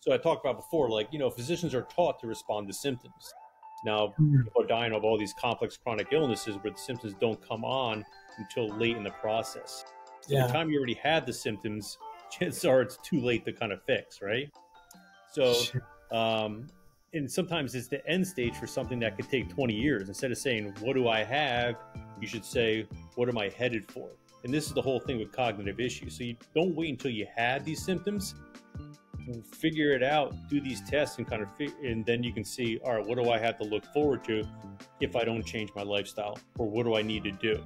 So I talked about before, like, physicians are taught to respond to symptoms. Now, people are dying of all these complex chronic illnesses where the symptoms don't come on until late in the process. So by the time you already had the symptoms, chances are it's too late to kind of fix, right? So, and sometimes it's the end stage for something that could take 20 years. Instead of saying, what do I have? You should say, what am I headed for? And this is the whole thing with cognitive issues. So you don't wait until you have these symptoms. Figure it out, do these tests, and and then you can see, all right, what do I have to look forward to if I don't change my lifestyle, or what do I need to do?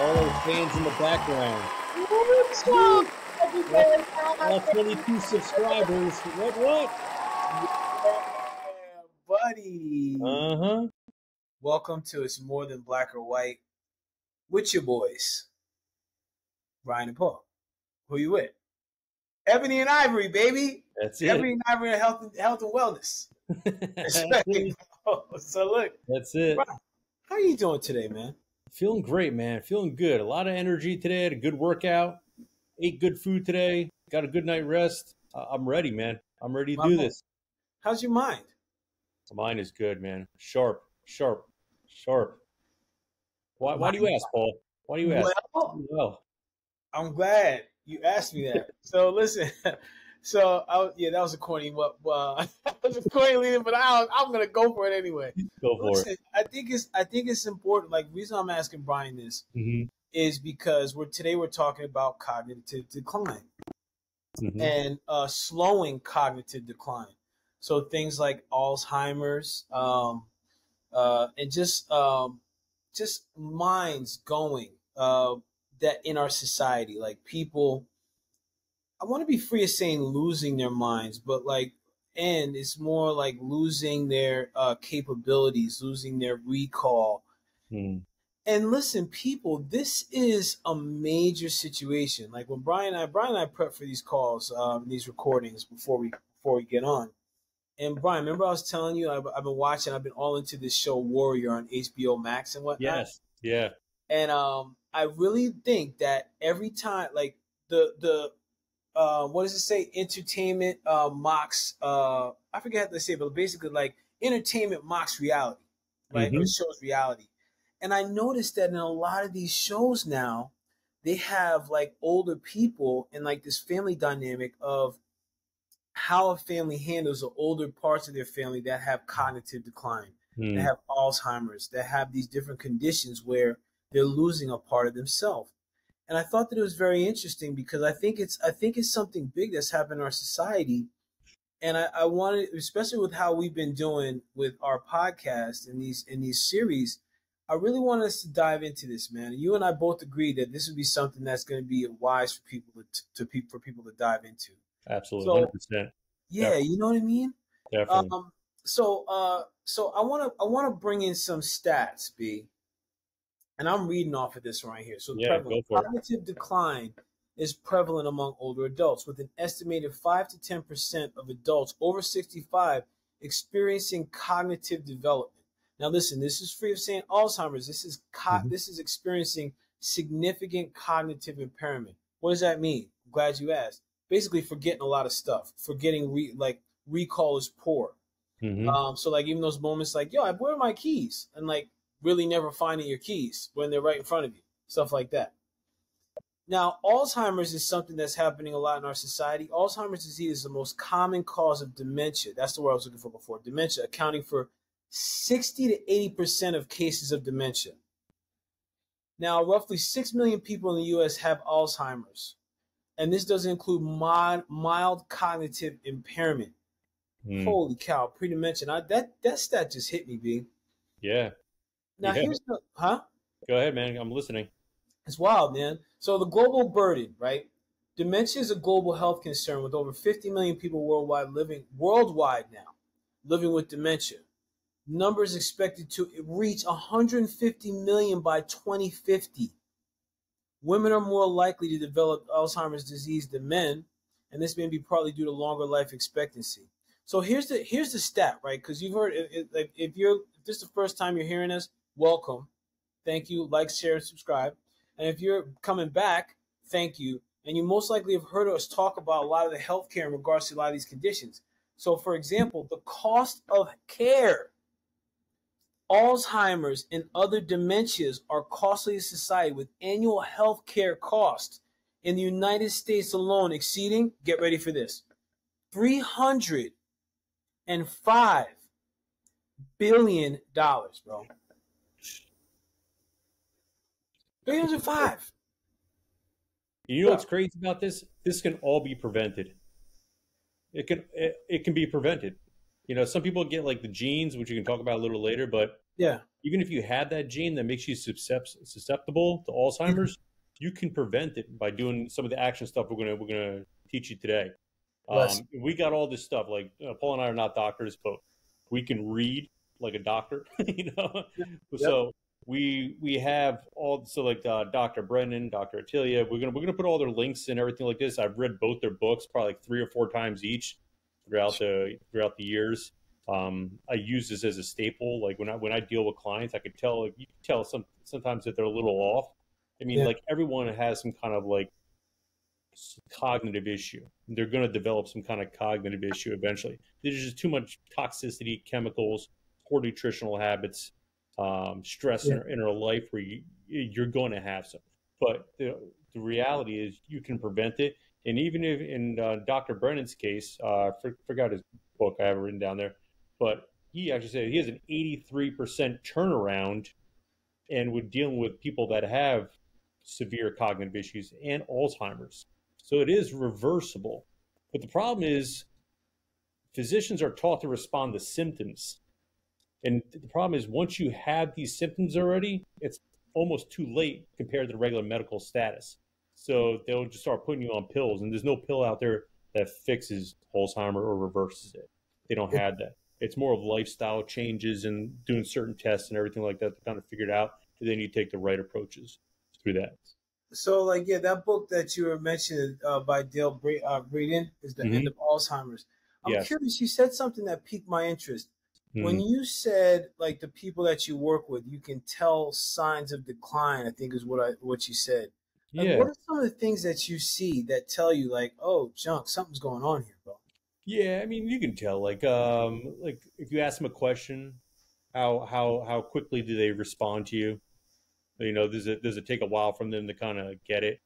All those fans in the background. What's up? All 22 subscribers. What? Yeah, buddy. Uh-huh. Welcome to It's More Than Black or White with your boys, Brian and Paul. Who you with? Ebony and Ivory, baby. That's it. Ebony and Ivory are health and wellness. So look. That's it. Brian, how are you doing today, man? Feeling great, man. Feeling good. A lot of energy today. Had a good workout. Ate good food today. Got a good night rest. I'm ready, man. I'm ready to do this. How's your mind? Mine is good, man. Sharp. Why do you ask, Paul? Why do you ask? Well, I'm glad you asked me that. So listen. So that was a corny. That was a corny lead, but I'm gonna go for it anyway. Go for it. I think it's important. Like, the reason I'm asking Brian this is because today we're talking about cognitive decline and slowing cognitive decline. So things like Alzheimer's and just minds going that in our society, like people. I want to be free of saying losing their minds, but and it's more like losing their capabilities, losing their recall. And listen, people, this is a major situation. Like when Brian and I prep for these calls, these recordings before we get on. And Brian, remember I was telling you I've been watching. I've been all into this show Warrior on HBO Max and whatnot. Yes, yeah. And I really think that every time, like the what does it say? Entertainment mocks. I forget how to say it, but basically, like, entertainment mocks reality, right? Or shows reality. And I noticed that in a lot of these shows now, they have like older people and like this family dynamic of how a family handles the older parts of their family that have cognitive decline, that have Alzheimer's, that have these different conditions where they're losing a part of themselves. And I thought that it was very interesting because I think it's something big that's happened in our society. And I wanted, especially with how we've been doing with our podcast and these series, I really want us to dive into this, man. And you and I both agree that this would be something that's going to be wise for people to dive into. Absolutely, 100%. Yeah, you know what I mean? Definitely. So I want to bring in some stats, B. And I'm reading off of this right here. So cognitive decline is prevalent among older adults, with an estimated 5 to 10% of adults over 65 experiencing cognitive development. Now, listen, this is free of saying Alzheimer's. This is experiencing significant cognitive impairment. What does that mean? I'm glad you asked. Basically, forgetting a lot of stuff. Forgetting recall is poor. So like even those moments like, yo, where are my keys? And like, really never finding your keys when they're right in front of you, stuff like that. Now, Alzheimer's is something that's happening a lot in our society. Alzheimer's disease is the most common cause of dementia. That's the word I was looking for before. Dementia, accounting for 60 to 80% of cases of dementia. Now, roughly 6 million people in the U.S. have Alzheimer's, and this doesn't include mild cognitive impairment. Holy cow, pre-dementia. That stat just hit me, B. Yeah. Now, here's the, huh? Go ahead, man. I'm listening. It's wild, man. So the global burden, right? Dementia is a global health concern with over 50 million people worldwide now living with dementia. Numbers expected to reach 150 million by 2050. Women are more likely to develop Alzheimer's disease than men, and this may be partly due to longer life expectancy. So here's the stat, right? Because you've heard if this is the first time you're hearing this, welcome, thank you, like, share, and subscribe. And if you're coming back, thank you. And you most likely have heard us talk about a lot of the healthcare in regards to a lot of these conditions. So, for example, the cost of care, Alzheimer's and other dementias are costly to society, with annual healthcare costs in the United States alone exceeding, get ready for this, $305 billion, bro. 305. You know what's crazy about this? This can all be prevented. It can be prevented. You know, some people get like the genes, which you can talk about a little later, but yeah, even if you had that gene that makes you susceptible to Alzheimer's, you can prevent it by doing some of the action stuff we're gonna teach you today. We got all this stuff. Like Paul and I are not doctors, but we can read like a doctor. You know, yep. So we have all, so like Dr. Brennan, Dr. Attilia. We're gonna put all their links and everything like this. I've read both their books probably like 3 or 4 times each throughout the years. I use this as a staple. Like when I deal with clients, I could tell, like, you can tell sometimes that they're a little off. I mean, like everyone has some kind of like cognitive issue. They're going to develop some kind of cognitive issue eventually. There's just too much toxicity, chemicals, poor nutritional habits, stress in our life where you're going to have some. But the reality is you can prevent it. And even if in Dr. Brennan's case, forgot his book, I have it written down there, but he actually said he has an 83% turnaround, and with dealing with people that have severe cognitive issues and Alzheimer's. So it is reversible. But the problem is physicians are taught to respond to symptoms. And the problem is once you have these symptoms already, it's almost too late compared to the regular medical status. So they'll just start putting you on pills, and there's no pill out there that fixes Alzheimer or reverses it. They don't have that. It's more of lifestyle changes and doing certain tests and everything like that to kind of figure it out. And then you take the right approaches through that. So, like, that book that you were mentioning by Dale Breeden is The End of Alzheimer's. I'm curious. You said something that piqued my interest. When you said, like, the people that you work with, you can tell signs of decline, I think is what you said. Like, what are some of the things that you see that tell you, like, oh, junk, something's going on here, bro? Yeah, I mean, you can tell. Like if you ask them a question, how quickly do they respond to you? You know, does it take a while from them to kind of get it?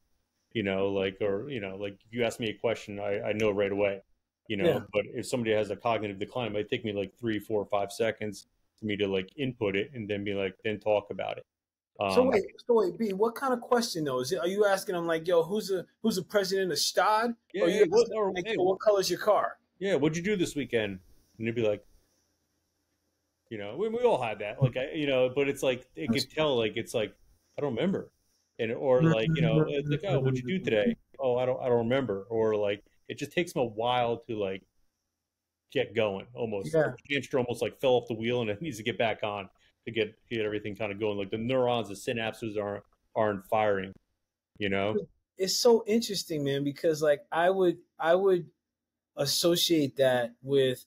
You know, like, or, you know, like if you ask me a question, I know right away. You know, but if somebody has a cognitive decline, it might take me like 3, 4, 5 seconds for me to like input it and then be like, then talk about it. So wait, B, what kind of question though? Are you asking them like, yo, who's the president of Stad? Yeah, or you like, hey, what color's your car? Yeah, what'd you do this weekend? And they'd be like, you know, we all had that, like, you know, but it's like it could tell, like, it's like I don't remember, and or like, you know, it's like, oh, what'd you do today? Oh, I don't remember, or like it just takes them a while to like get going. Almost, the hamster almost like fell off the wheel and it needs to get back on to get everything kind of going. Like the neurons, the synapses aren't firing. You know, it's so interesting, man, because like I would associate that with,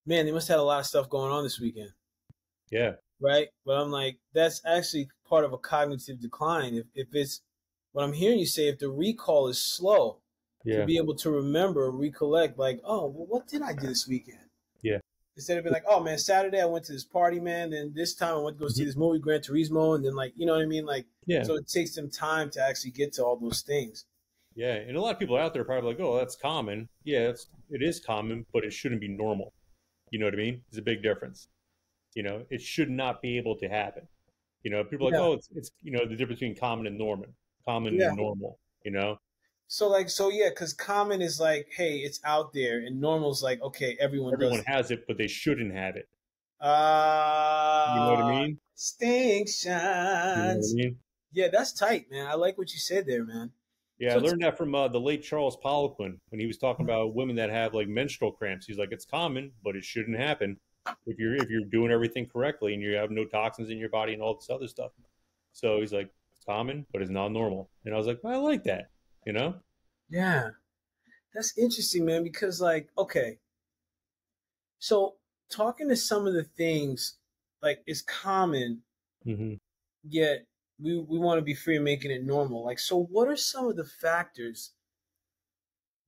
man, they must have had a lot of stuff going on this weekend. Yeah. Right. But I'm like, that's actually part of a cognitive decline. If it's what I'm hearing you say, if the recall is slow, to be able to remember, recollect, like, oh, well, what did I do this weekend? Yeah. Instead of being like, oh man, Saturday I went to this party, man. Then this time I went to go see this movie, Gran Turismo, and then like, you know what I mean? Like, so it takes them time to actually get to all those things. Yeah, and a lot of people out there are probably like, oh, that's common. Yeah, it is common, but it shouldn't be normal. You know what I mean? There's a big difference. You know, it should not be able to happen. You know, people are like, oh, it's you know, the difference between common and normal, you know? So because common is like, hey, it's out there, and normal is like, okay, everyone has it, but they shouldn't have it. You know what I mean? Distinctions. You know what I mean? Yeah, that's tight, man. I like what you said there, man. Yeah, so I learned that from the late Charles Poliquin when he was talking about women that have like menstrual cramps. He's like, it's common, but it shouldn't happen if you're doing everything correctly and you have no toxins in your body and all this other stuff. So he's like, it's common, but it's not normal. And I was like, well, I like that, you know? Yeah, that's interesting, man. Because like, okay, So talking to some of the things like is common, Mm-hmm. yet we want to be free and making it normal. Like, so what are some of the factors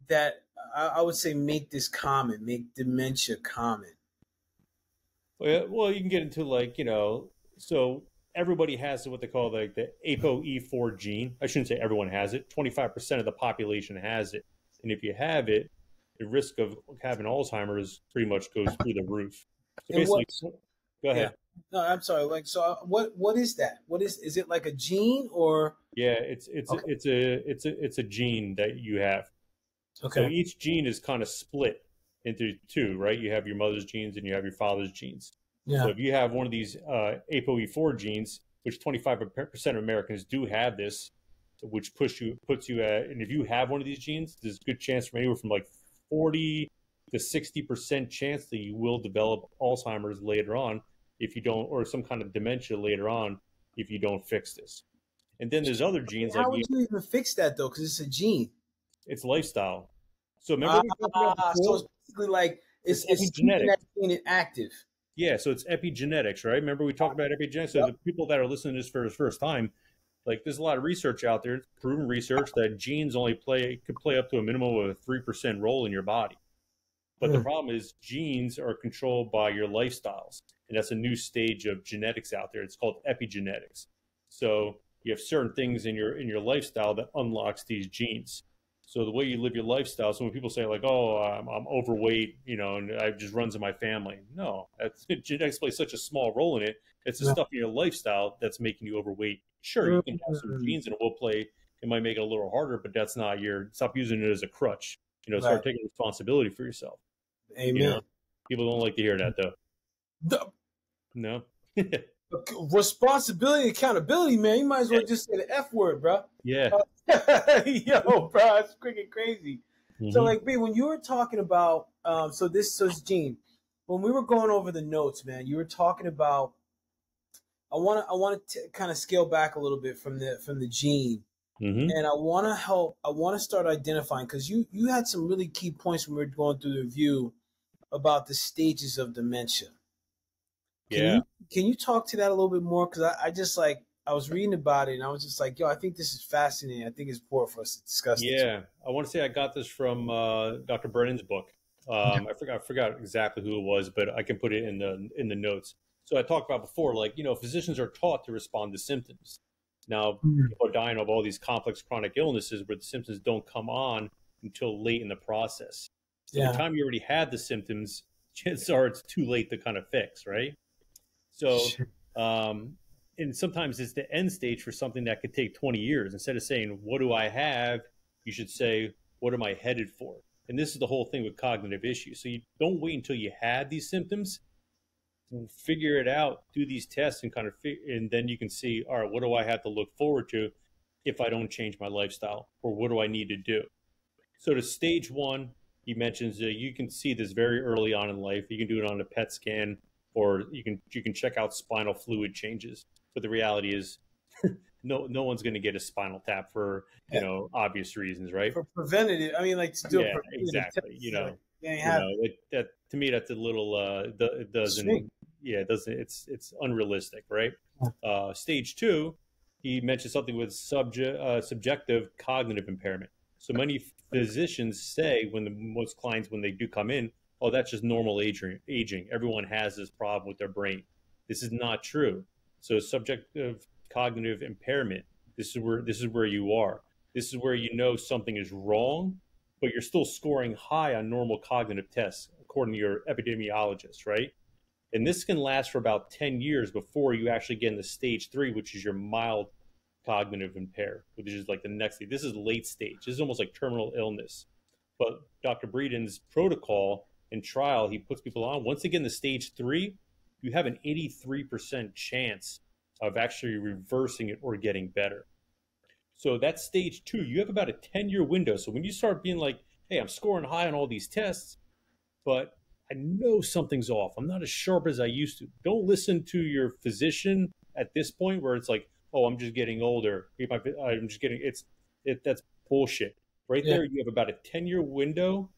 that I would say make this common, make dementia common? Well, you can get into like, so everybody has what they call like the ApoE4 gene. I shouldn't say everyone has it. 25% of the population has it. And if you have it, the risk of having Alzheimer's pretty much goes through the roof. So And basically, what's go yeah. ahead. No, I'm sorry. Like, so what is that? What is it like a gene or? Yeah, it's a gene that you have. So Okay. each gene is kind of split into two, right? You have your mother's genes and you have your father's genes. So Yeah. if you have one of these ApoE4 genes, which 25% of Americans do have this, which puts you at, and if you have one of these genes, there's a good chance from anywhere from like 40 to 60% chance that you will develop Alzheimer's later on if you don't, or some kind of dementia later on if you don't fix this. And then there's other genes like How would you even fix that though? Because it's a gene. it's lifestyle. So remember we talked about So before? it's basically like It's it's keeping epigenetics. that gene active. Yeah, so it's epigenetics, right? Remember we talked about epigenetics. So Yep. the people that are listening to this for the first time, like there's a lot of research out there, proven research that genes only could play up to a minimum of a 3% role in your body. But the problem is genes are controlled by your lifestyles, and that's a new stage of genetics out there. It's called epigenetics. So you have certain things in your lifestyle that unlocks these genes. So the way you live your lifestyle. So when people say like, "Oh, I'm overweight," and it just runs in my family. No, genetics plays such a small role in it. It's the Yeah. stuff in your lifestyle that's making you overweight. Sure, you can have some Mm. genes, and it will play. It might make it a little harder, but that's not your. Stop using it as a crutch. Right. Start taking responsibility for yourself. You Amen. know, people don't like to hear that though. The No. responsibility, accountability, man. You might as well just say the F word, bro. Yeah. Yo, bro, it's freaking crazy. So, Mm-hmm. like, B, when you were talking about, so this Gene, when we were going over the notes, man, you were talking about. I want to kind of scale back a little bit from the gene, Mm-hmm. and I want to help. I want to start identifying because you had some really key points when we were going through the review about the stages of dementia. Can Yeah. you can you talk to that a little bit more? Because I just like I was reading about it and I was just like, yo, I think this is fascinating. I think it's important for us to discuss this. Yeah. I want to say I got this from Dr. Brennan's book. I forgot exactly who it was, but I can put it in the notes. So I talked about before, like, physicians are taught to respond to symptoms. Now, people are dying of all these complex chronic illnesses where the symptoms don't come on until late in the process. So by the Yeah. time you already had the symptoms, chances are it's too late to kind of fix, right? So, um, and sometimes it's the end stage for something that could take 20 years. Instead of saying, "What do I have?" you should say, "What am I headed for?" And this is the whole thing with cognitive issues. So you don't wait until you had these symptoms, figure it out, do these tests, and and then you can see, all right, what do I have to look forward to if I don't change my lifestyle, or what do I need to do? So to stage one, he mentions you can see this very early on in life. You can do it on a PET scan, or you can check out spinal fluid changes. But the reality is, no one's going to get a spinal tap for Yeah. obvious reasons, right? For preventative, I mean, like to do a Yeah, preventative test, exactly. they ain't have That to me that's a little it doesn't. it. Yeah, it doesn't. It's unrealistic, right? Stage two, he mentioned something with subjective cognitive impairment. So many physicians say most clients when they do come in, oh, that's just normal aging. Everyone has this problem with their brain. This is not true. So subjective cognitive impairment. This is where you are. This is where something is wrong, but you're still scoring high on normal cognitive tests, according to your epidemiologist, right? And this can last for about 10 years before you actually get into stage three, which is your mild cognitive impair, which is like the next stage. This is late stage. This is almost like terminal illness. But Dr. Breeden's protocol and trial, he puts people on. Once they get into stage three, you have an 83% chance of actually reversing it or getting better. So that's stage two. You have about a 10-year window. So when you start being like, hey, I'm scoring high on all these tests, but I know something's off. I'm not as sharp as I used to. Don't listen to your physician at this point where it's like, oh, I'm just getting older. I'm just getting that's bullshit. Right Yeah. there, you have about a 10-year window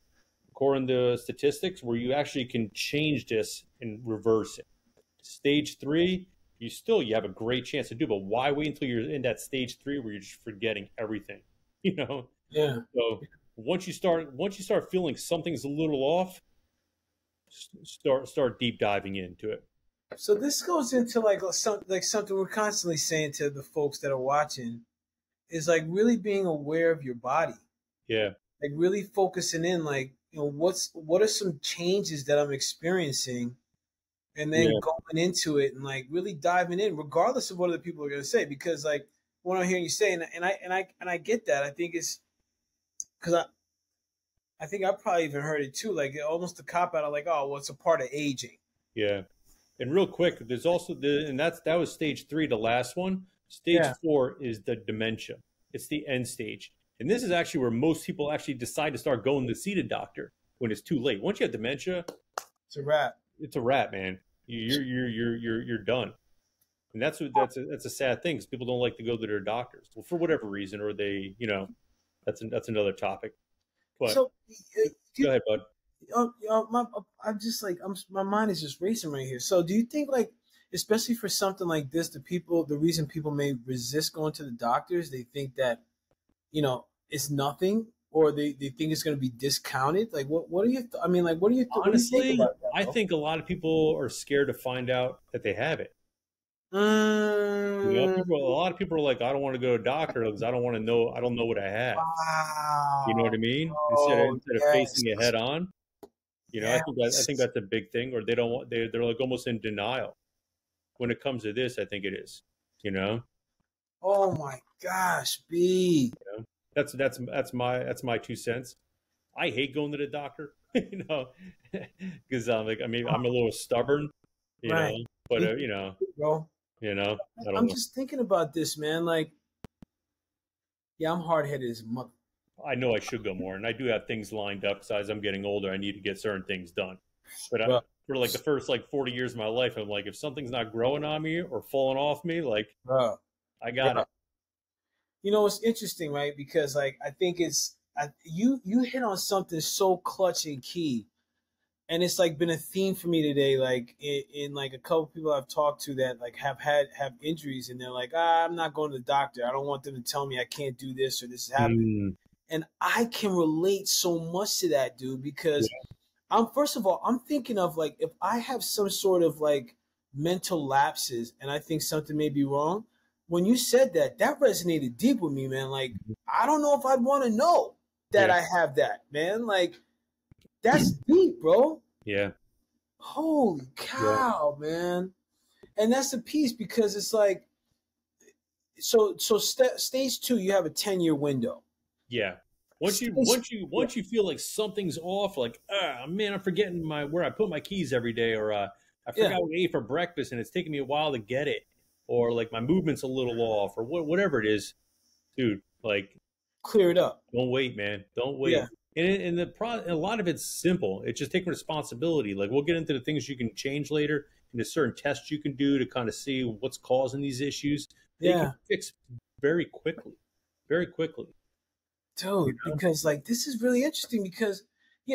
according to statistics, where you actually can change this and reverse it. Stage 3, you have a great chance to do, but why wait until you're in that stage 3 where you're just forgetting everything? Yeah. So once you start feeling something's a little off, start deep diving into it. So this goes into like something we're constantly saying to the folks that are watching is like really being aware of your body. Yeah. Like really focusing in, like, what are some changes that I'm experiencing, and then going into it and like really diving in, regardless of what other people are going to say. Because like what I'm hearing you say, and I get that. I think it's because I think I probably even heard it too. Like almost a cop out of like, oh, well, it's a part of aging. Yeah. And real quick, there's also that was stage 3, the last one. Stage 4 is the dementia. It's the end stage. And this is actually where most people actually decide to start going to see the doctor when it's too late. Once you have dementia, it's a wrap. It's a wrap, man. You're done. And that's a sad thing, because people don't like to go to their doctors, well, for whatever reason, or they, that's another topic. But so, go ahead, bud. My mind is just racing right here. So do you think, like, especially for something like this, the reason people may resist going to the doctors, they think that, it's nothing, or they think it's going to be discounted? Like, what do you, what do you think? Honestly, about that, I think a lot of people are scared to find out that they have it. A lot of people are like, I don't want to go to a doctor because I don't want to know. I don't know what I have. Wow. You know what I mean? Instead of facing it head on. I think that's a big thing. Or they don't want. They're like almost in denial when it comes to this. I think it is. Oh my gosh, B. That's my 2 cents. I hate going to the doctor. Because I'm a little stubborn. Right. But bro. I'm just thinking about this, man. Like, yeah, I'm hard-headed as a mother. I know I should go more, and I do have things lined up. So as I'm getting older, I need to get certain things done. But for like the first 40 years of my life, I'm like, if something's not growing on me or falling off me, like, I got it. It's interesting, right? Because like I think you hit on something so clutch and key. And it's like been a theme for me today, like in like a couple people I've talked to that like have injuries, and they're like, I'm not going to the doctor. I don't want them to tell me I can't do this or this is happening. And I can relate so much to that, dude, because first of all, I'm thinking of like, if I have some sort of like mental lapses and I think something may be wrong, when you said that resonated deep with me, man. Like, I don't know if I'd want to know that I have that, man. Like, that's deep, bro. Yeah. Holy cow, man. And that's the piece, because it's like, so stage 2, you have a 10-year window. Yeah. Once you feel like something's off, like, man, I'm forgetting where I put my keys every day, or I forgot what I ate for breakfast and it's taking me a while to get it, or like my movement's a little off, or whatever it is, dude, like, clear it up. Don't wait, man. Don't wait. Yeah. And a lot of it's simple. It's just taking responsibility. Like, we'll get into the things you can change later, and there's certain tests you can do to kind of see what's causing these issues. They can fix very quickly. Very quickly. Dude, because like this is really interesting, because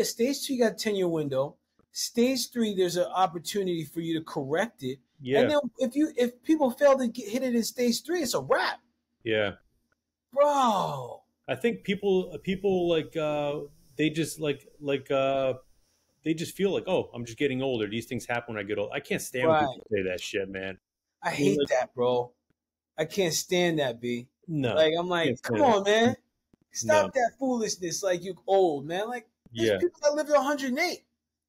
stage 2, you got a 10-year window. Stage 3, there's an opportunity for you to correct it. Yeah. And then if people fail to hit it in stage 3, it's a wrap. Yeah. Bro. I think people like they just they just feel like, oh, I'm just getting older. These things happen when I get old. I can't stand when people say that shit, man. I hate that, bro. I can't stand that, B. No. Like, I'm like, come on, man. Stop that foolishness. Like, you're old, man. Like, there's people that live to 108.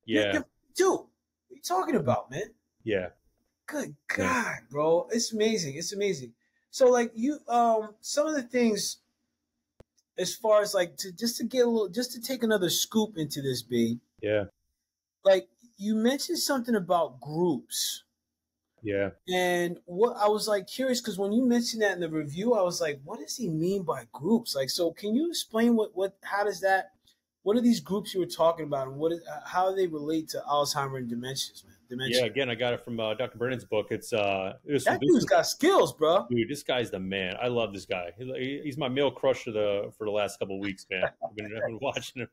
Yeah. You're 2. What are you talking about, man? Yeah. Good God, bro. It's amazing. It's amazing. So, like, you, some of the things, as far as like just to take another scoop into this, B. Yeah. Like, you mentioned something about groups. Yeah. And what I was like curious, because when you mentioned that in the review, I was like, what does he mean by groups? Like, so can you explain what are these groups you were talking about, and how do they relate to Alzheimer and dementia, dementia. Yeah, again, I got it from Dr. Brennan's book. That dude's got skills, bro. Dude, this guy's the man. I love this guy. He's my male crush for the last couple of weeks, man. I've been watching him.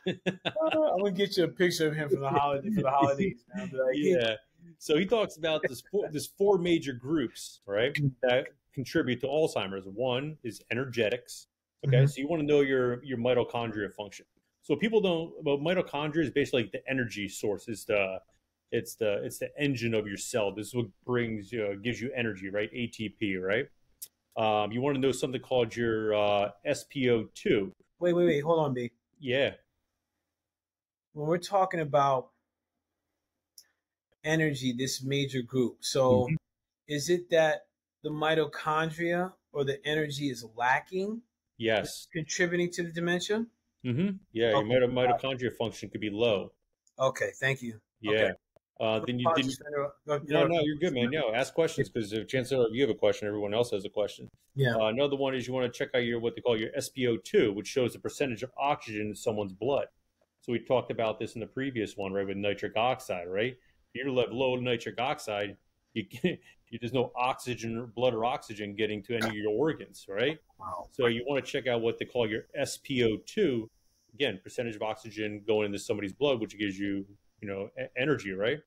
I'm gonna get you a picture of him for the holidays, man. Like, yeah. So he talks about this four major groups, right, that contribute to Alzheimer's. One is energetics. Okay, so you want to know your mitochondria function. So people don't. Well, mitochondria is basically like the energy source. It's the engine of your cell. This is what gives you energy, right? ATP, right? You want to know something called your SpO2. Wait, hold on, B. Yeah. When we're talking about energy, this major group, so is it that the mitochondria or the energy is lacking? Yes. Contributing to the dementia? Yeah, okay. Your mitochondria function could be low. Okay, thank you. Yeah. Okay. No, you're good, man. No, ask questions because the chances are you have a question, everyone else has a question. Yeah. Another one is you want to check out what they call your SpO2, which shows the percentage of oxygen in someone's blood. So we talked about this in the previous one, right, with nitric oxide, right? If you have low nitric oxide, there's no oxygen, blood or oxygen getting to any of your organs, right? Wow. So you want to check out what they call your SpO2, again, percentage of oxygen going into somebody's blood, which gives you, energy, right?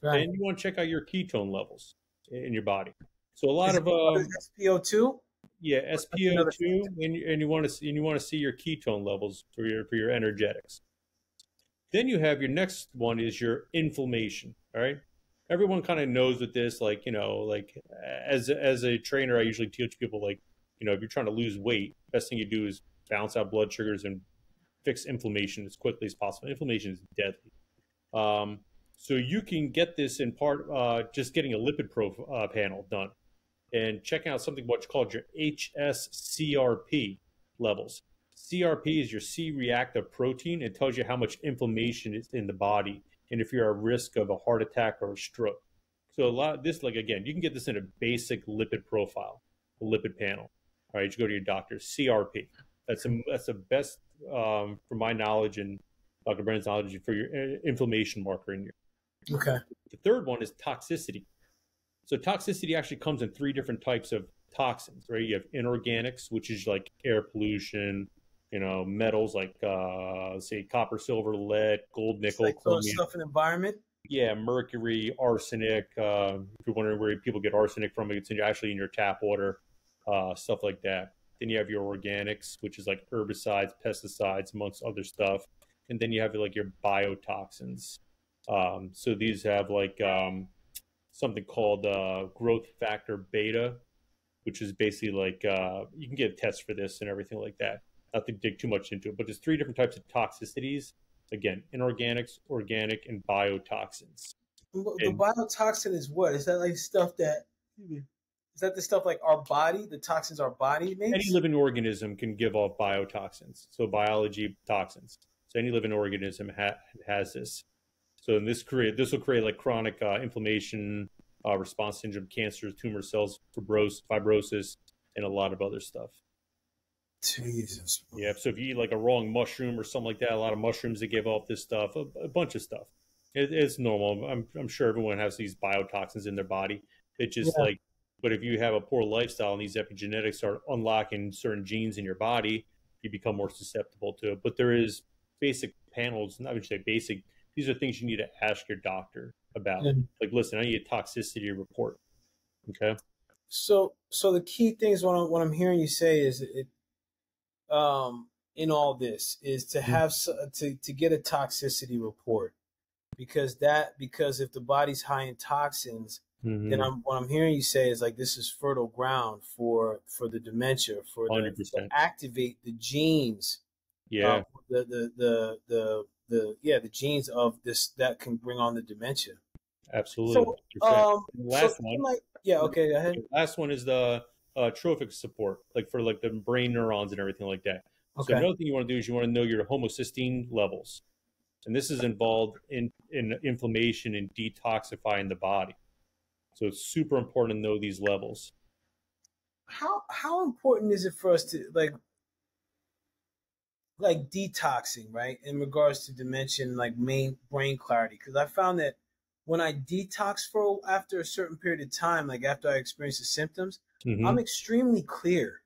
And you want to check out your ketone levels in your body. So a lot of SpO2. Yeah, SpO2, and you want to see your ketone levels for your energetics. Then you have your next one is your inflammation. All right. Everyone kind of knows with this, like as a trainer, I usually teach people if you're trying to lose weight, best thing you do is balance out blood sugars and fix inflammation as quickly as possible. Inflammation is deadly. So you can get this in part just getting a lipid panel done and checking out something what's called your HSCRP levels. CRP is your C-reactive protein. It tells you how much inflammation is in the body and if you're at risk of a heart attack or a stroke. So a lot of this, again, you can get this in a basic lipid profile, a lipid panel. All right, you go to your doctor. CRP. That's the best, from my knowledge and Dr. Brennan's knowledge, for your inflammation marker in your. Okay. The third one is toxicity. So toxicity actually comes in three different types of toxins, right? You have inorganics, which is like air pollution, metals like say copper, silver, lead, gold, nickel, like chromium. Stuff in the environment. Yeah, mercury, arsenic. If you're wondering where people get arsenic from, it's actually in your tap water, stuff like that. Then you have your organics, which is like herbicides, pesticides, amongst other stuff. And then you have your biotoxins. So these have something called growth factor beta, which is basically you can get tests for this and everything like that. Not to dig too much into it, but there's three different types of toxicities. Again, inorganics, organic, and biotoxins. The biotoxin is what? Is that like stuff that? Is that the stuff like our body? The toxins our body makes? Any living organism can give off biotoxins. So biology toxins. So any living organism has this. So this will create chronic inflammation, response syndrome, cancers, tumor cells, fibrosis, and a lot of other stuff. Jesus. Yeah. So if you eat a wrong mushroom or something like that, a lot of mushrooms that give off this stuff, a bunch of stuff. It's normal. I'm sure everyone has these biotoxins in their body. It's just but if you have a poor lifestyle and these epigenetics start unlocking certain genes in your body, you become more susceptible to it. But there is basic panels, I would say basic. These are things you need to ask your doctor about. Listen, I need a toxicity report. Okay. So the key things what I'm hearing you say is in all this is to have to get a toxicity report because if the body's high in toxins, then what I'm hearing you say is this is fertile ground for the dementia, for to activate the genes. Yeah. The genes of this that can bring on the dementia. Absolutely. So, last one. Okay, go ahead. Last one is the trophic support, for the brain neurons and everything like that. Okay. So another thing you want to do is you want to know your homocysteine levels. And this is involved in inflammation and detoxifying the body. So it's super important to know these levels. How important is it for us to detoxing, right? In regards to dementia, main brain clarity, because I found that when I detox for after a certain period of time, like after I experience the symptoms, I'm extremely clear.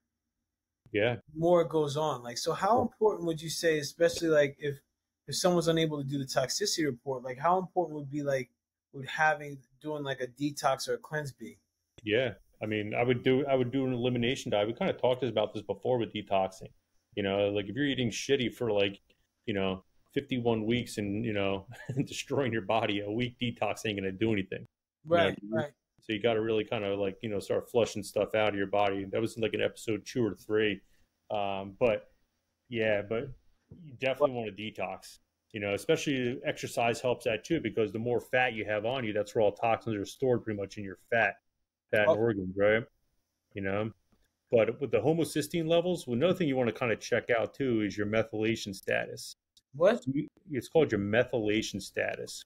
Yeah. More it goes on. Like, so how important would you say, especially like if someone's unable to do the toxicity report, like how important would be like doing like a detox or a cleanse be? Yeah. I mean, I would do an elimination diet. We kind of talked about this before with detoxing. You know, like if you're eating shitty for like, 51 weeks and, destroying your body, a week detox ain't going to do anything. Right, right. So you got to really kind of like, start flushing stuff out of your body. That was like in episode 2 or 3. But you definitely want to detox, especially exercise helps that too, because the more fat you have on you, that's where all toxins are stored pretty much in your fat and organs, right? But with the homocysteine levels, another thing you want to kind of check out too is your methylation status. What? So it's called your methylation status.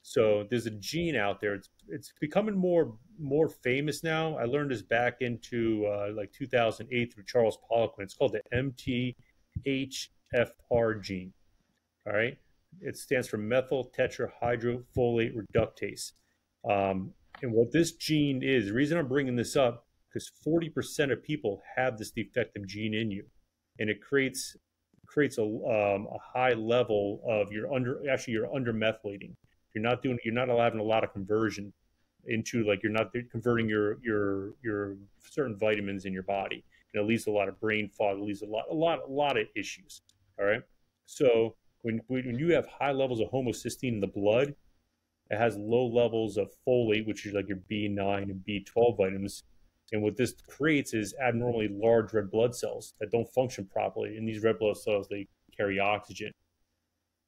So there's a gene out there. It's becoming more famous now. I learned this back into like 2008 through Charles Poliquin. It's called the MTHFR gene. All right, it stands for methyl tetrahydrofolate reductase. And what this gene is, the reason I'm bringing this up, because 40% of people have this defective gene in you, and it creates a high level of you're under methylating. You're not having a lot of conversion into, like, you're not converting your certain vitamins in your body, and it leads to a lot of brain fog. It leads to a lot of issues. All right, so when you have high levels of homocysteine in the blood, it has low levels of folate, which is like your B9 and B12 vitamins. And what this creates is abnormally large red blood cells that don't function properly. And these red blood cells, they carry oxygen.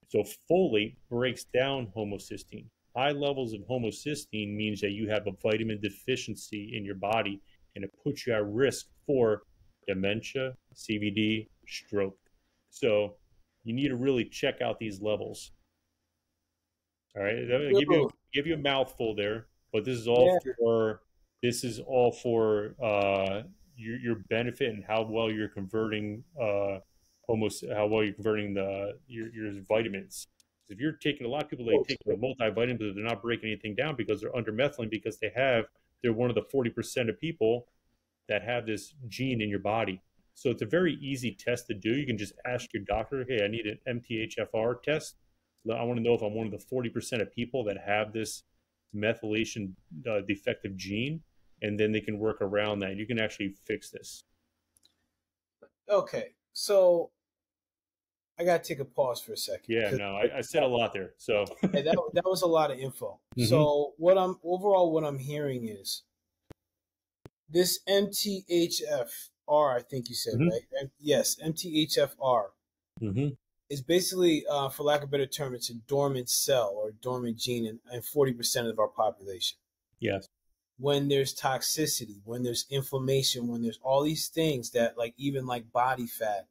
So folate breaks down homocysteine. High levels of homocysteine means that you have a vitamin deficiency in your body, and it puts you at risk for dementia, CVD, stroke. So you need to really check out these levels. All right, I'll give you a mouthful there, but this is all for your benefit and how well you're converting your vitamins. If you're taking, a lot of people, they take the multivitamins, but they're not breaking anything down because they're under methylating, because they're one of the 40% of people that have this gene in your body. So it's a very easy test to do. You can just ask your doctor, hey, I need an MTHFR test. I want to know if I'm one of the 40% of people that have this methylation defective gene, and then they can work around that. You can actually fix this. Okay, so I got to take a pause for a second. Yeah, no, I said a lot there. So that was a lot of info. So what I'm hearing is this MTHFR, I think you said, right? Yes, MTHFR. Is basically, for lack of a better term, it's a dormant cell or dormant gene in 40% of our population. Yes. When there's toxicity, when there's inflammation, when there's all these things that, like, even like body fat,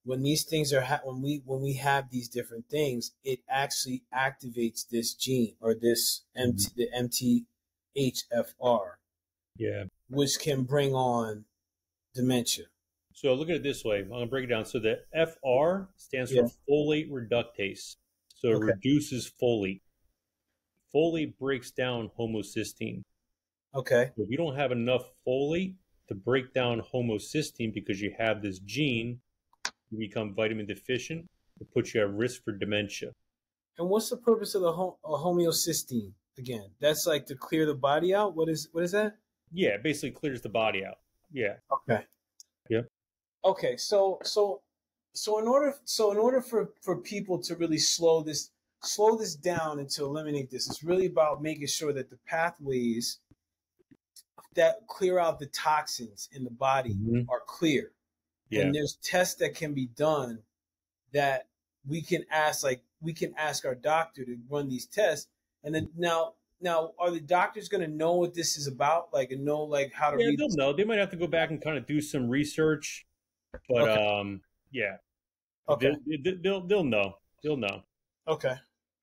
when these things are when we have these different things, it actually activates this gene or this the MTHFR. Yeah. Which can bring on dementia. So look at it this way. I'm going to break it down. So the FR stands for folate reductase. So it reduces folate. Folate breaks down homocysteine. Okay. So if you don't have enough folate to break down homocysteine because you have this gene, you become vitamin deficient. It puts you at risk for dementia. And what's the purpose of the homeocysteine again? That's like to clear the body out. What is that? Yeah, it basically clears the body out. Yeah. Okay. Yeah. Okay, so in order for people to really slow this down and to eliminate this, it's really about making sure that the pathways that clear out the toxins in the body are clear. Yeah. And there's tests that can be done that we can ask our doctor to run these tests, and then now are the doctors going to know what this is about, like, and know like how to read? They'll know. They might have to go back and kind of do some research. But yeah, okay, they'll know. They'll know. Okay,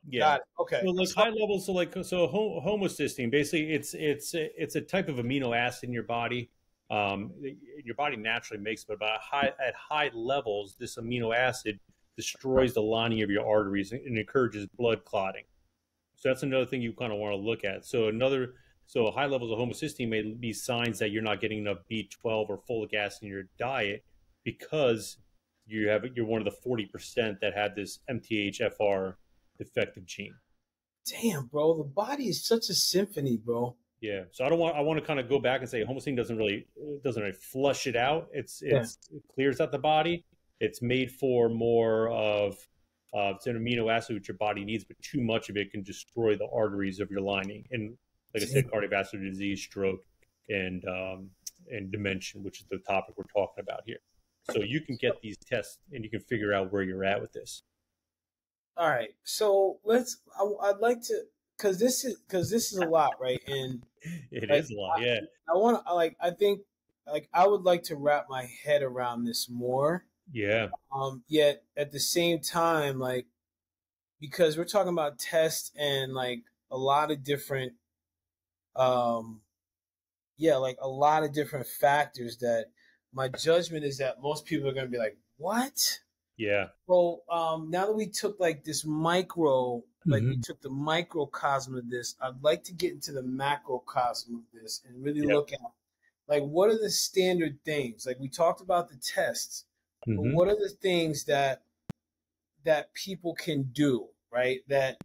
yeah, got it. Okay. So like high levels, homocysteine. Basically, it's a type of amino acid in your body. Your body naturally makes, but at high levels, this amino acid destroys the lining of your arteries and encourages blood clotting. So that's another thing you kind of want to look at. So high levels of homocysteine may be signs that you're not getting enough B12 or folic acid in your diet because you're one of the 40% that had this MTHFR defective gene. Damn, bro, the body is such a symphony, bro. Yeah, so I want to kind of go back and say homocysteine doesn't really flush it out. It clears out the body. It's made for more of it's an amino acid which your body needs, but too much of it can destroy the arteries of your lining. And like I said, cardiovascular disease, stroke, and dementia, which is the topic we're talking about here. So you can get these tests and you can figure out where you're at with this. All right, so I'd like to, because this is a lot, right? And it is a lot, yeah. I would like to wrap my head around this more. Yeah. Yet at the same time, like, because we're talking about tests and like a lot of different, like a lot of different factors that my judgment is that most people are going to be like, what? Yeah. Well, now that we took like this micro, like we took the microcosm of this, I'd like to get into the macrocosm of this and really look at like what are the standard things? Like we talked about the tests, but what are the things that people can do, right? That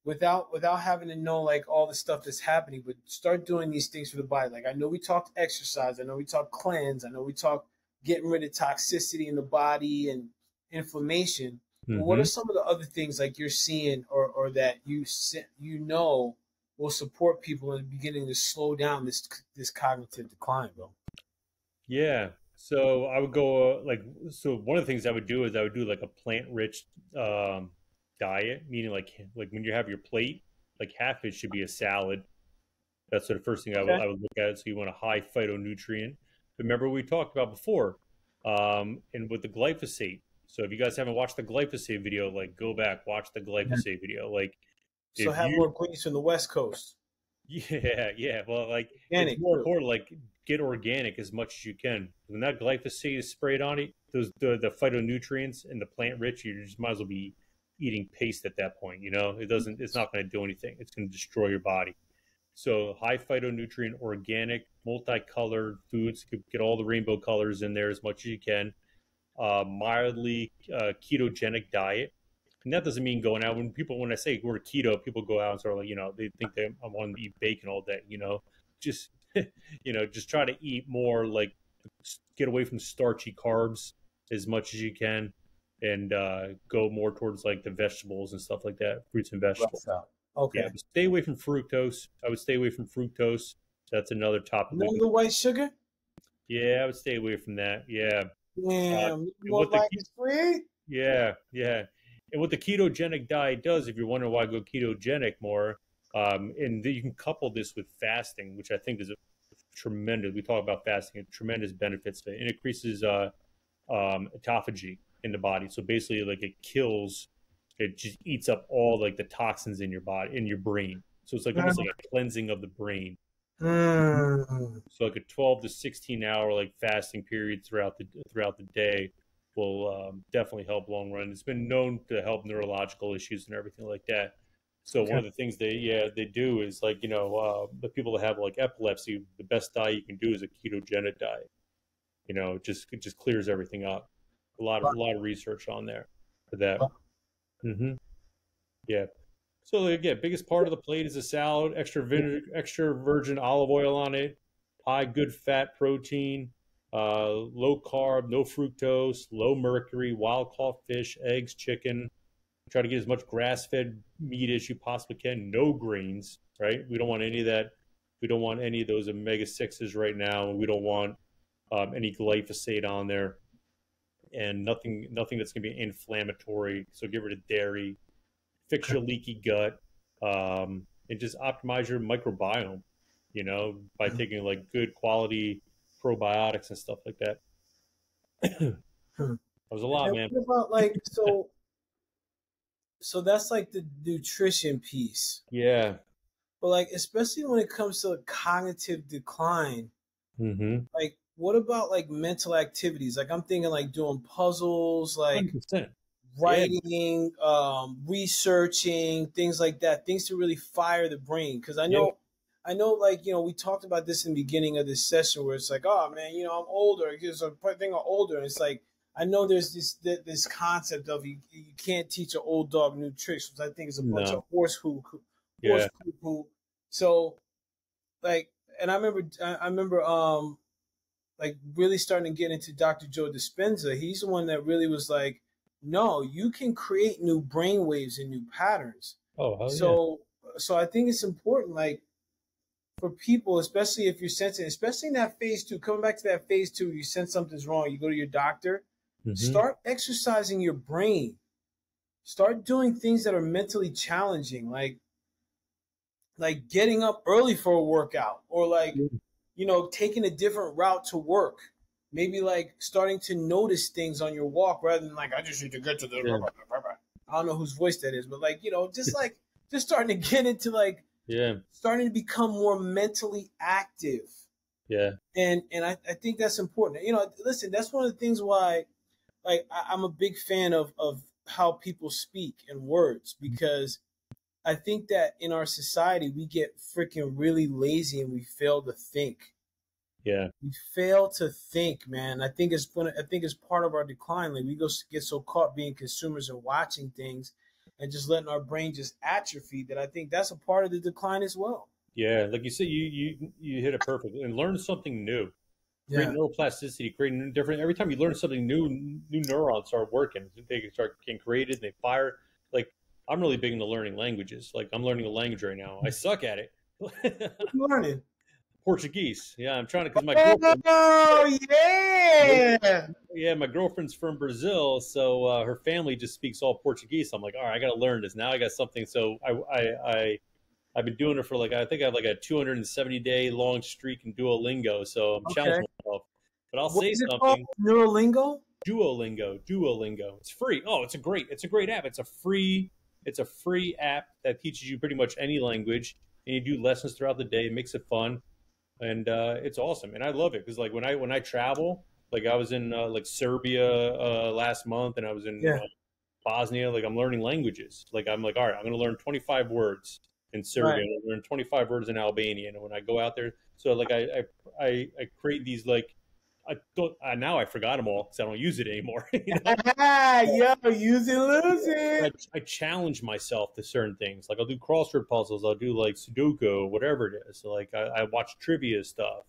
without having to know like all the stuff that's happening, but start doing these things for the body. Like I know we talked exercise, I know we talked cleanse, I know we talked getting rid of toxicity in the body and inflammation. But what are some of the other things like you're seeing or that you know will support people in beginning to slow down this cognitive decline, bro? Yeah. So I would go so one of the things I would do is I would do like a plant-rich diet, meaning like when you have your plate, like half it should be a salad. That's the first thing I would look at. So you want a high phytonutrient. Remember we talked about before, and with the glyphosate. So if you guys haven't watched the glyphosate video, like go back, watch the glyphosate video. Like, so have more greens from the West Coast. Yeah. Well, like it's more important. Like get organic as much as you can. When that glyphosate is sprayed on it, the phytonutrients and the plant rich, you just might as well be eating paste at that point. You know, it's not going to do anything. It's going to destroy your body. So high phytonutrient, organic, multicolored foods. Get all the rainbow colors in there as much as you can. Mildly ketogenic diet. And that doesn't mean going out. When I say we're keto, people go out and sort of like, they think I want to eat bacon all day, just, just try to eat more, like get away from starchy carbs as much as you can and go more towards like the vegetables and stuff like that, fruits and vegetables. Okay. Yeah, but stay away from fructose. I would stay away from fructose. That's another topic. None of the white sugar? Yeah, I would stay away from that. Yeah. Damn, more like it's free? Yeah. And what the ketogenic diet does, if you're wondering why I go ketogenic more, and you can couple this with fasting, which I think is a tremendous. We talk about fasting, tremendous benefits to it. It increases autophagy in the body. So basically, like it just eats up all like the toxins in your body, in your brain. So it's like almost like a cleansing of the brain. So like a 12 to 16 hour like fasting period throughout the day will definitely help long run. It's been known to help neurological issues and everything like that. So one of the things they do is like the people that have like epilepsy, the best diet you can do is a ketogenic diet. It just clears everything up. A lot of research on there for that. Yeah. So again, biggest part of the plate is a salad, extra virgin olive oil on it, high good fat protein, low carb, no fructose, low mercury, wild caught fish, eggs, chicken. Try to get as much grass-fed meat as you possibly can. No grains, right? We don't want any of that. We don't want any of those omega-6s right now. We don't want any glyphosate on there, and nothing that's going to be inflammatory. So get rid of dairy. Fix your leaky gut, and just optimize your microbiome, by taking like good quality probiotics and stuff like that. That was a lot, man. What about like so that's like the nutrition piece. Yeah. But like especially when it comes to cognitive decline, like what about like mental activities? Like I'm thinking like doing puzzles, like 100%. writing, researching, things like that, things to really fire the brain. Because I know, like, we talked about this in the beginning of this session where it's like, oh man, I'm older. It's a thing of older. And it's like, I know there's this concept of you can't teach an old dog new tricks, which I think is a bunch of horse poo. So, like, and I remember, like really starting to get into Dr. Joe Dispenza. He's the one that really was like, no, you can create new brain waves and new patterns. So I think it's important, like, for people, especially if you're sensing, especially in that phase 2, coming back to that phase 2, you sense something's wrong, you go to your doctor, start exercising your brain. Start doing things that are mentally challenging, like getting up early for a workout, or like, taking a different route to work. Maybe like starting to notice things on your walk rather than like, I just need to get to the, I don't know whose voice that is, but like, just starting to get into like, starting to become more mentally active. And I think that's important. Listen, that's one of the things why, like, I'm a big fan of how people speak and words, because I think that in our society, we get freaking really lazy and we fail to think. We fail to think, man. I think it's part of our decline. Like, we get so caught being consumers and watching things and just letting our brain just atrophy, that I think that's a part of the decline as well. Yeah, like you said, you hit it perfectly. And learn something new. Create neuroplasticity, creating different. Every time you learn something new neurons start working. They can start getting created and they fire. Like, I'm really big into learning languages. Like, I'm learning a language right now. I suck at it. What are you learning? Portuguese. Yeah, I'm trying to, because my girlfriend. Oh yeah. Yeah, my girlfriend's from Brazil, so her family just speaks all Portuguese. So I'm like, all right, I got to learn this. Now I got something. So I've been doing it for like, I think I have like a 270-day long streak in Duolingo. So I'm challenging myself. But I'll say something. Duolingo. Duolingo. It's free. Oh, it's a great app. It's a free app that teaches you pretty much any language, and you do lessons throughout the day. It makes it fun, and it's awesome. And I love it because, like, when I travel, like I was in like Serbia last month, and I was in Bosnia. Like, I'm learning languages. Like, I'm like, all right, I'm going to learn 25 words in Serbia. I'm going to learn 25 words in Albania. And when I go out there, so like I create these, like, now I forgot them all because I don't use it anymore. Yo, use it, lose it. I challenge myself to certain things. Like, I'll do crossword puzzles. I'll do like Sudoku, whatever it is. So like I watch trivia stuff.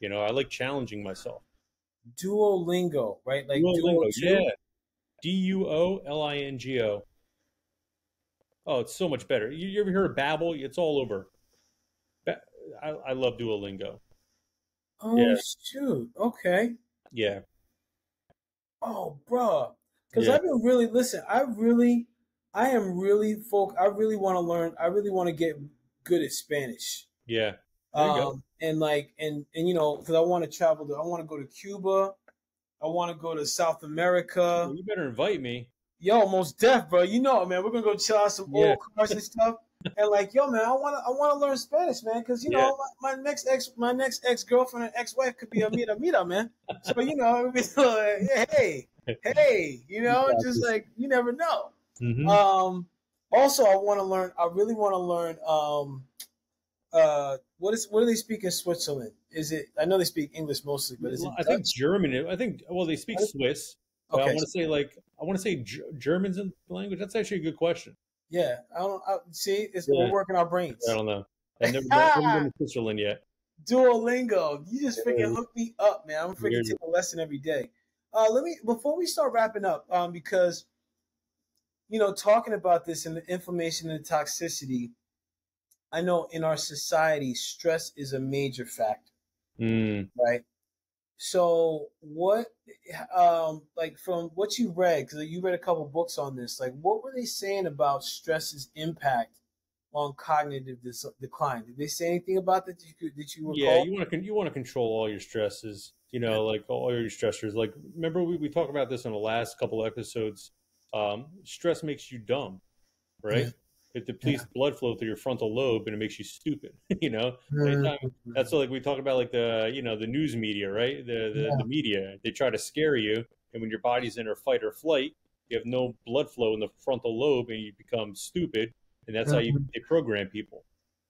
I like challenging myself. Duolingo, right? Like Duolingo, Duolingo. Oh, it's so much better. You ever hear of Babbel? It's all over. I love Duolingo. Oh, shoot. Okay. Yeah. Oh, bro. Because I've been really, listen, I really want to learn. I really want to get good at Spanish. Yeah. There you go. And like, and because I want to travel I want to go to Cuba. I want to go to South America. Well, you better invite me. Yo, most def, bro. You know it, man. We're going to go chill out some old cars and stuff. And like, yo, man, I want to learn Spanish, man, because my next ex-girlfriend and ex-wife could be Amira, man. So it's like, hey, just like, you never know. Mm-hmm. Also, I really want to learn. What do they speak in Switzerland? Is it? I know they speak English mostly, but is it? I think German. They speak Swiss. But okay. I want to say German's in the language. That's actually a good question. Yeah, we're working our brains. I don't know. I've never been to Switzerland yet. Duolingo, you just freaking hook me up, man. I'm freaking taking a lesson every day. Before we start wrapping up, because talking about this and the inflammation and the toxicity, I know in our society, stress is a major factor, right? So what, like from what you read, because you read a couple books on this, like what were they saying about stress's impact on cognitive decline? Did they say anything about that that you recall? Yeah, you want to control all your stresses, like all your stressors. Like, remember we talked about this in the last couple episodes. Stress makes you dumb, right? Yeah. It depletes blood flow through your frontal lobe and it makes you stupid. That's like we talk about, like the the news media, right? The media, they try to scare you, and when your body's in a fight or flight, you have no blood flow in the frontal lobe, and you become stupid, and that's how they program people,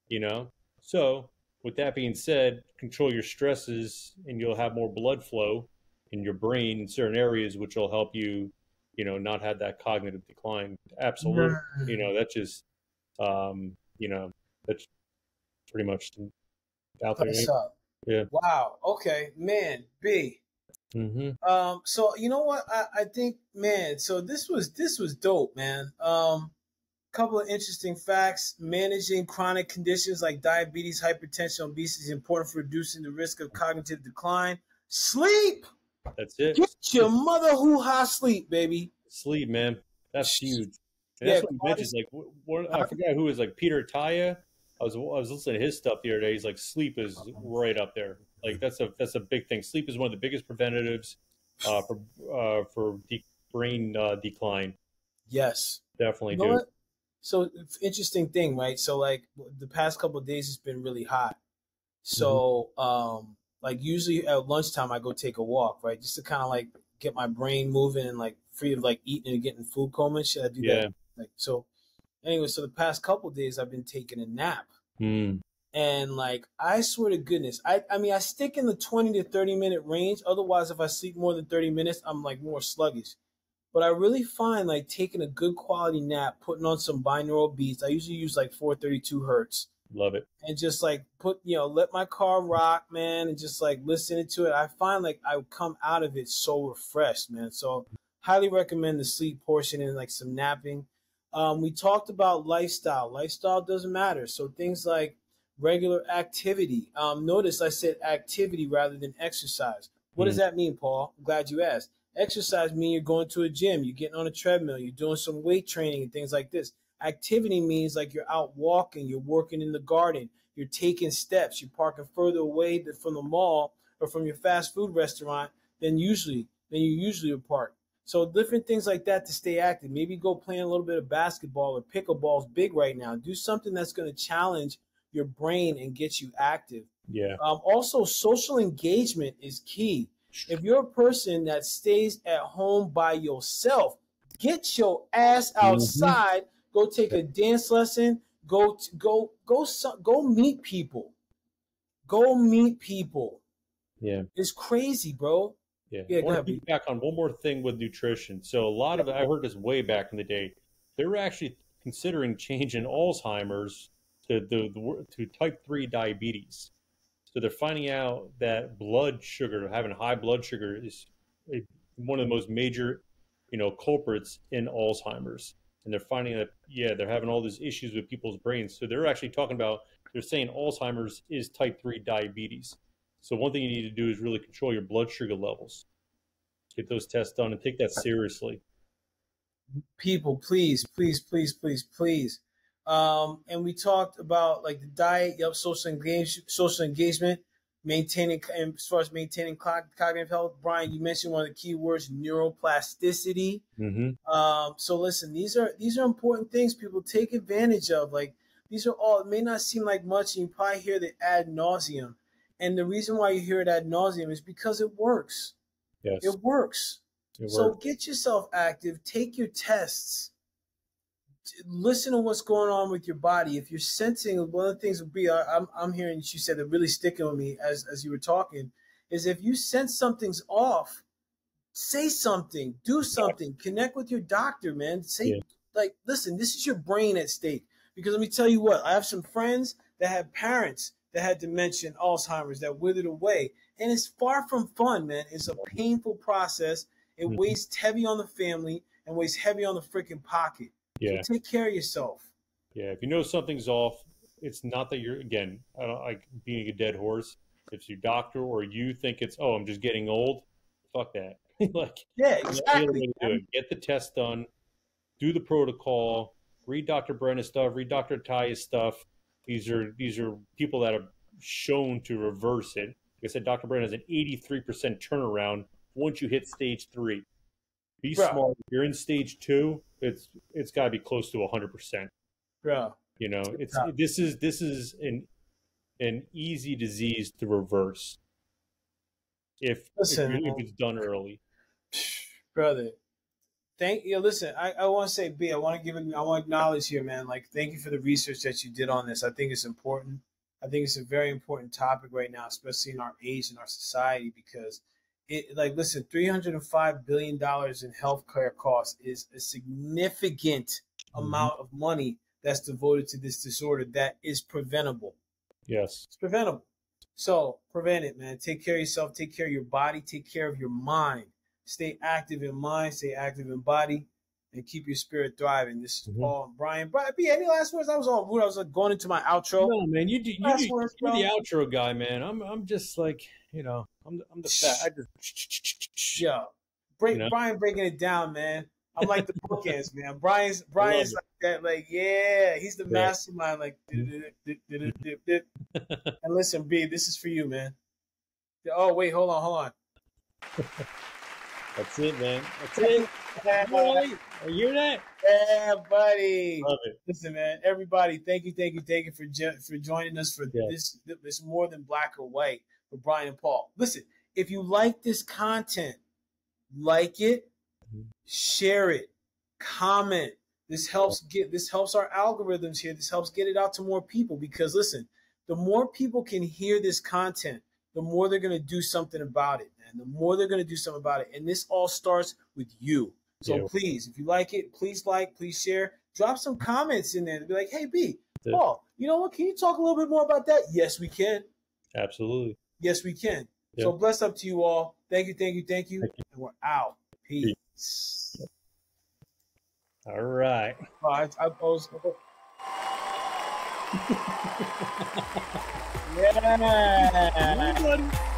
you know. So with that being said, control your stresses, and you'll have more blood flow in your brain in certain areas, which will help you, you know, not have that cognitive decline. Absolutely, you know, that's just, you know, that's pretty much out there. What's up? Yeah. Wow. Okay, man. B. So you know what? I think, man. So this was dope, man. Couple of interesting facts. Managing chronic conditions like diabetes, hypertension, obesity is important for reducing the risk of cognitive decline. Sleep. That's it. Get your mother hoo-ha sleep, baby. Sleep, man. That's huge. And that's what he mentions. Like, I forgot who was, like, Peter Taya. I was listening to his stuff the other day. He's like, sleep is right up there. Like, that's a big thing. Sleep is one of the biggest preventatives for brain decline. Yes, definitely. You know what? So interesting thing, right? So like the past couple of days, it's been really hot. So like usually at lunchtime, I go take a walk, right, just to kind of like get my brain moving and like free of like eating and getting food coma. Should I do that? Like so. Anyway, so the past couple of days, I've been taking a nap. And like, I swear to goodness, I mean, I stick in the 20 to 30-minute range. Otherwise, if I sleep more than 30 minutes, I'm like more sluggish. But I really find like taking a good quality nap, putting on some binaural beats. I usually use like 432 hertz. Love it. And just like let my car rock, man, and just like listening to it. I find like I come out of it so refreshed, man. So highly recommend the sleep portion and like some napping. We talked about lifestyle. Lifestyle doesn't matter. So things like regular activity. Notice I said activity rather than exercise. What does that mean, Paul? I'm glad you asked. Exercise means you're going to a gym, you're getting on a treadmill, you're doing some weight training and things like this. Activity means like you're out walking, you're working in the garden, you're taking steps, you're parking further away from the mall or from your fast food restaurant than you usually would park. So different things like that to stay active. Maybe go playing a little bit of basketball or pickleball's big right now. Do something that's going to challenge your brain and get you active. Yeah. Also, social engagement is key. If you're a person that stays at home by yourself, get your ass outside. Go take a dance lesson. Go meet people. Go meet people. Yeah. It's crazy, bro. Yeah. I want to back on one more thing with nutrition. So a lot of I heard this way back in the day. They were actually considering changing Alzheimer's to type 3 diabetes. So they're finding out that having high blood sugar is one of the most major, culprits in Alzheimer's. And they're finding that, they're having all these issues with people's brains. So they're actually they're saying Alzheimer's is type 3 diabetes. So one thing you need to do is really control your blood sugar levels. Get those tests done and take that seriously. People, please, please, please, please, please. And we talked about like the diet, social engagement, as far as maintaining cognitive health. Brian, you mentioned one of the key words, neuroplasticity. So listen, these are important things people take advantage of. Like these are all, it may not seem like much, and you probably hear it ad nauseum. And the reason why you hear it ad nauseum is because it works. Yes. It works. So get yourself active, take your tests, listen to what's going on with your body. If you're sensing, one of the things would be, I'm hearing you said that really sticking with me as you were talking, is if you sense something's off, say something, do something, connect with your doctor, man. Say, like, listen, this is your brain at stake. Because let me tell you what, I have some friends that had parents that had dementia and Alzheimer's that withered away. And it's far from fun, man. It's a painful process. It weighs heavy on the family and weighs heavy on the freaking pocket. Yeah. So take care of yourself. Yeah. If you know something's off, it's not that you're, again, I don't like being a dead horse. If your doctor or you think it's, I'm just getting old, fuck that. Like, exactly. Get the test done, do the protocol, read Dr. Brenna's stuff, read Dr. Taya's stuff. These are people that have shown to reverse it. Like I said, Dr. Brenna has an 83% turnaround once you hit stage 3. Be smart. If you're in stage 2, it's got to be close to 100%. Bro, this is an easy disease to reverse if it's done early. Brother, Listen, I want to say, B, I want to acknowledge here, man. Like, thank you for the research that you did on this. I think it's important. I think it's a very important topic right now, especially in our age and our society, because listen, $305 billion in healthcare costs is a significant amount of money that's devoted to this disorder that is preventable. Yes. It's preventable. So prevent it, man. Take care of yourself. Take care of your body. Take care of your mind. Stay active in mind. Stay active in body, and keep your spirit thriving. This is Paul and Brian. Brian, B, any last words? I was going into my outro. No, man. You're the outro guy, man. I'm just like, I'm the fat. I just Brian breaking it down, man. I'm like the bookends, man. Brian's like that, like, yeah, he's the mastermind, like. And listen, B, this is for you, man. Oh wait, hold on. That's it, man. That's it. Are you that? Yeah, buddy. Love it. Listen, man. Everybody, thank you for joining us for this More Than Black or White with Brian and Paul. Listen, if you like this content, like it, share it, comment. This helps our algorithms here. This helps get it out to more people, because listen, the more people can hear this content, the more they're going to do something about it, man. The more they're going to do something about it. And this all starts with you. So please, if you like it, please share, drop some comments in there to be like, hey, B, Paul, you know what? Can you talk a little bit more about that? Yes, we can. Absolutely. Yes, we can. Yeah. So bless up to you all. Thank you. And we're out. Peace. All right. Yeah.